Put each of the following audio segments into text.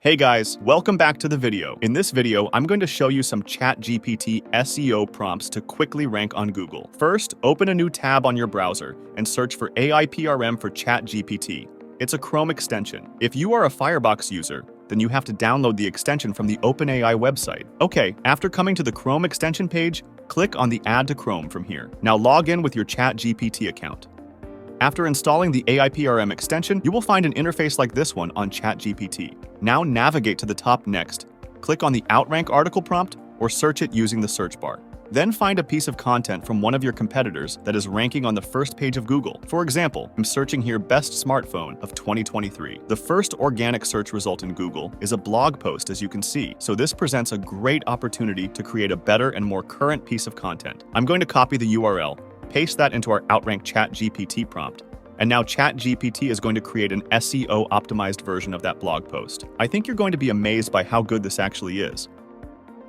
Hey guys, welcome back to the video. In this video, I'm going to show you some Chat GPT SEO prompts to quickly rank on Google. First, open a new tab on your browser and search for AI PRM for Chat GPT. It's a Chrome extension. If you are a Firefox user, then you have to download the extension from the OpenAI website. Okay, after coming to the Chrome extension page, click on the Add to Chrome from here. Now log in with your Chat GPT account. After installing the AI PRM extension, you will find an interface like this one on Chat GPT. Now navigate to the top next, click on the Outrank article prompt, or search it using the search bar. Then find a piece of content from one of your competitors that is ranking on the first page of Google. For example, I'm searching here Best Smartphone of 2023. The first organic search result in Google is a blog post, as you can see, so this presents a great opportunity to create a better and more current piece of content. I'm going to copy the URL, paste that into our Outrank Chat GPT prompt, and now Chat GPT is going to create an SEO-optimized version of that blog post. I think you're going to be amazed by how good this actually is.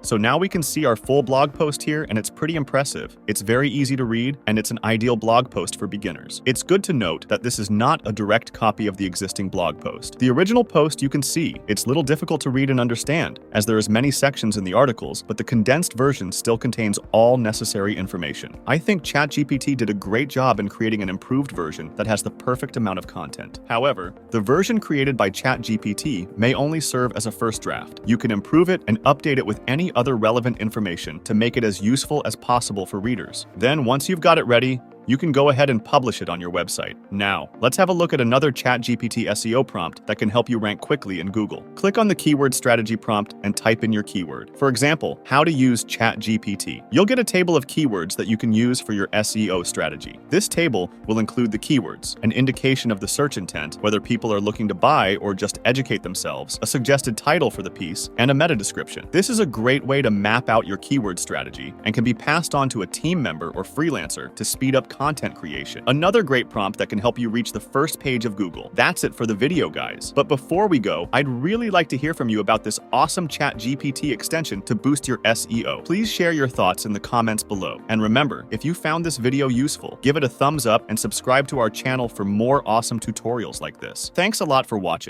So now we can see our full blog post here, and it's pretty impressive. It's very easy to read, and it's an ideal blog post for beginners. It's good to note that this is not a direct copy of the existing blog post. The original post you can see, it's a little difficult to read and understand, as there is many sections in the articles, but the condensed version still contains all necessary information. I think ChatGPT did a great job in creating an improved version that has the perfect amount of content. However, the version created by ChatGPT may only serve as a first draft. You can improve it and update it with any other relevant information to make it as useful as possible for readers. Then, once you've got it ready, you can go ahead and publish it on your website. Now, let's have a look at another ChatGPT SEO prompt that can help you rank quickly in Google. Click on the keyword strategy prompt and type in your keyword. For example, how to use ChatGPT. You'll get a table of keywords that you can use for your SEO strategy. This table will include the keywords, an indication of the search intent, whether people are looking to buy or just educate themselves, a suggested title for the piece, and a meta description. This is a great way to map out your keyword strategy and can be passed on to a team member or freelancer to speed up content creation. Another great prompt that can help you reach the first page of Google. That's it for the video, guys. But before we go, I'd really like to hear from you about this awesome Chat GPT extension to boost your SEO. Please share your thoughts in the comments below. And remember, if you found this video useful, give it a thumbs up and subscribe to our channel for more awesome tutorials like this. Thanks a lot for watching.